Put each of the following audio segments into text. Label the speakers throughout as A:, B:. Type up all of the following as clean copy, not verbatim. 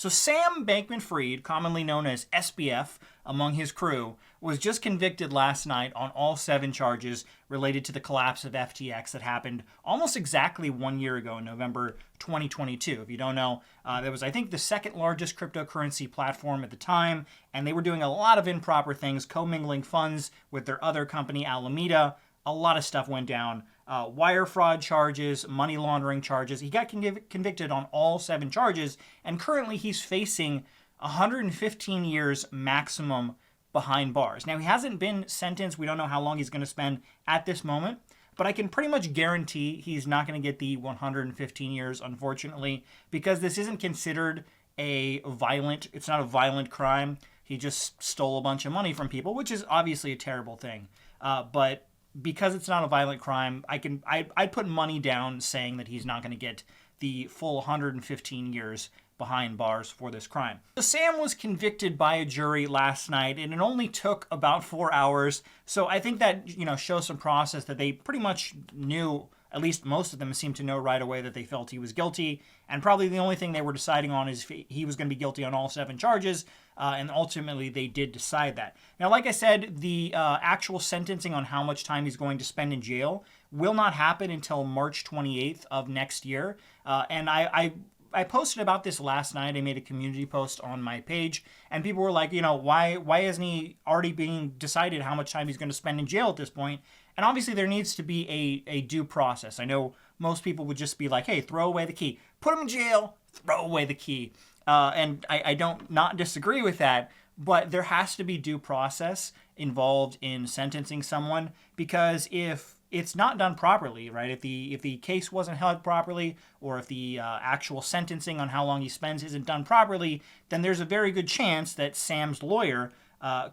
A: So Sam Bankman-Fried, commonly known as SBF among his crew, was just convicted last night on all 7 charges related to the collapse of FTX that happened almost exactly 1 year ago in November 2022. If you don't know, that was, I think, the second largest cryptocurrency platform at the time, and they were doing a lot of improper things, commingling funds with their other company, Alameda. A lot of stuff went down. Wire fraud charges, money laundering charges. He got convicted on all 7 charges, and currently he's facing 115 years maximum behind bars. Now, he hasn't been sentenced. We don't know how long he's going to spend at this moment, but I can pretty much guarantee he's not going to get the 115 years, unfortunately, because this isn't considered it's not a violent crime. He just stole a bunch of money from people, which is obviously a terrible thing. But because it's not a violent crime, I'd put money down saying that he's not going to get the full 115 years behind bars for this crime. So Sam was convicted by a jury last night, and it only took about 4 hours. So I think that, shows some process that they pretty much knew. At least most of them seemed to know right away that they felt he was guilty. And probably the only thing they were deciding on is if he was going to be guilty on all 7 charges. And ultimately, they did decide that. Now, like I said, the actual sentencing on how much time he's going to spend in jail will not happen until March 28th of next year. And I posted about this last night. I made a community post on my page, and people were like, why isn't he already being decided how much time he's going to spend in jail at this point? And obviously, there needs to be a due process. I know most people would just be like, hey, throw away the key. Put him in jail, throw away the key. And I don't not disagree with that, but there has to be due process involved in sentencing someone, because if it's not done properly, right? If the case wasn't held properly, or if the actual sentencing on how long he spends isn't done properly, then there's a very good chance that Sam's lawyer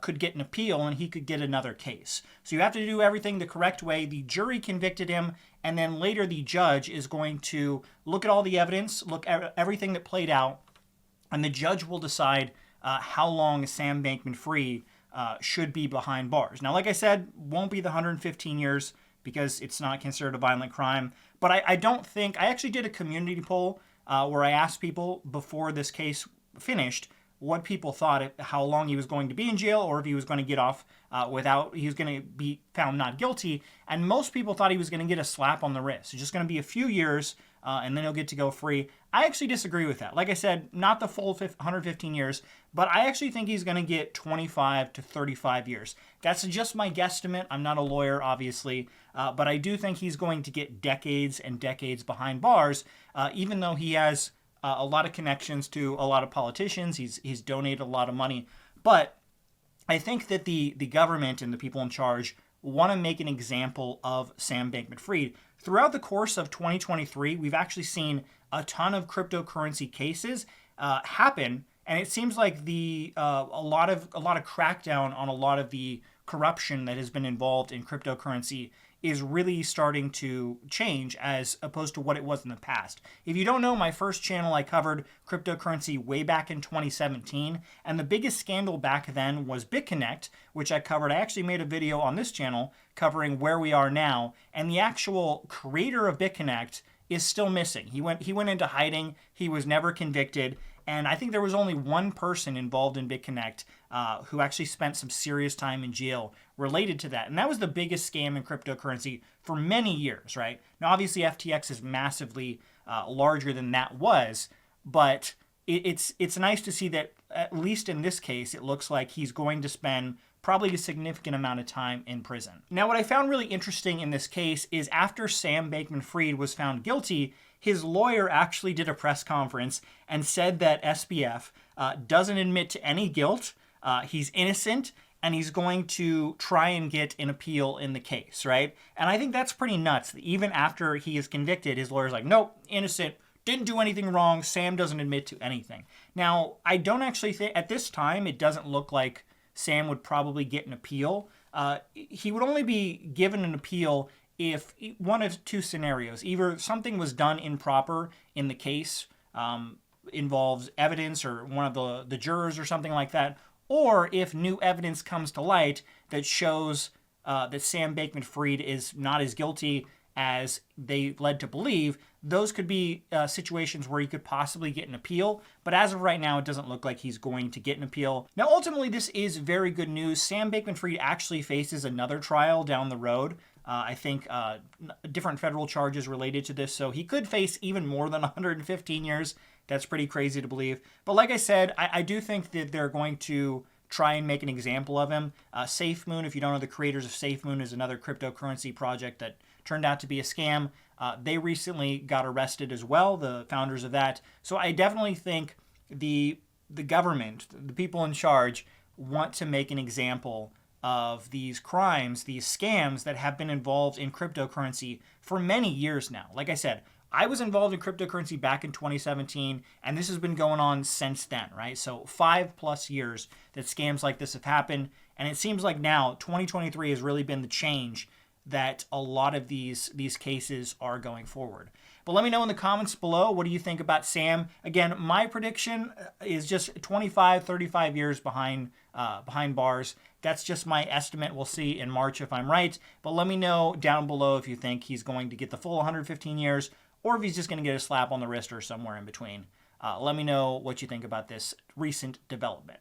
A: could get an appeal and he could get another case. So you have to do everything the correct way. The jury convicted him, and then later the judge is going to look at all the evidence, look at everything that played out, and the judge will decide how long Sam Bankman-Fried should be behind bars. Now, like I said, won't be the 115 years because it's not considered a violent crime. But I don't think, I actually did a community poll where I asked people before this case finished what people thought, how long he was going to be in jail, or if he was going to get off he was going to be found not guilty. And most people thought he was going to get a slap on the wrist. It's just going to be a few years, and then he'll get to go free. I actually disagree with that. Like I said, not the full 115 years, but I actually think he's going to get 25 to 35 years. That's just my guesstimate. I'm not a lawyer, obviously, but I do think he's going to get decades and decades behind bars, even though he has a lot of connections to a lot of politicians. He's donated a lot of money. But I think that the government and the people in charge want to make an example of Sam Bankman-Fried. Throughout the course of 2023, we've actually seen a ton of cryptocurrency cases happen, and it seems like a lot of crackdown on a lot of the corruption that has been involved in cryptocurrency is really starting to change as opposed to what it was in the past. If you don't know, my first channel, I covered cryptocurrency way back in 2017, and the biggest scandal back then was BitConnect, which I covered. I actually made a video on this channel covering where we are now, and the actual creator of BitConnect is still missing. He went into hiding. He was never convicted. And I think there was only one person involved in BitConnect who actually spent some serious time in jail related to that. And that was the biggest scam in cryptocurrency for many years, right? Now, obviously, FTX is massively larger than that was, but it's nice to see that, at least in this case, it looks like he's going to spend probably a significant amount of time in prison. Now, what I found really interesting in this case is after Sam Bankman-Fried was found guilty, his lawyer actually did a press conference and said that SBF doesn't admit to any guilt, he's innocent, and he's going to try and get an appeal in the case, right? And I think that's pretty nuts. Even after he is convicted, his lawyer's like, nope, innocent, didn't do anything wrong, Sam doesn't admit to anything. Now, I don't actually think, at this time, it doesn't look like Sam would probably get an appeal. He would only be given an appeal if one of two scenarios. Either something was done improper in the case, involves evidence or one of the jurors or something like that, or if new evidence comes to light that shows that Sam Bankman-Fried is not as guilty as they led to believe, those could be situations where he could possibly get an appeal. But as of right now, it doesn't look like he's going to get an appeal. Now, ultimately, this is very good news. Sam Bankman-Fried actually faces another trial down the road. I think different federal charges related to this. So he could face even more than 115 years. That's pretty crazy to believe. But like I said, I do think that they're going to try and make an example of him. SafeMoon, if you don't know, the creators of SafeMoon is another cryptocurrency project that turned out to be a scam. They recently got arrested as well, the founders of that. So I definitely think the government, the people in charge, want to make an example of these crimes, these scams that have been involved in cryptocurrency for many years now. Like I said, I was involved in cryptocurrency back in 2017, and this has been going on since then, right? So 5+ years that scams like this have happened, and it seems like now 2023 has really been the change that a lot of these cases are going forward. But let me know in the comments below, what do you think about Sam? Again, my prediction is just 25, 35 years behind bars. That's just my estimate. We'll see in March if I'm right. But let me know down below if you think he's going to get the full 115 years or if he's just going to get a slap on the wrist or somewhere in between. Let me know what you think about this recent development.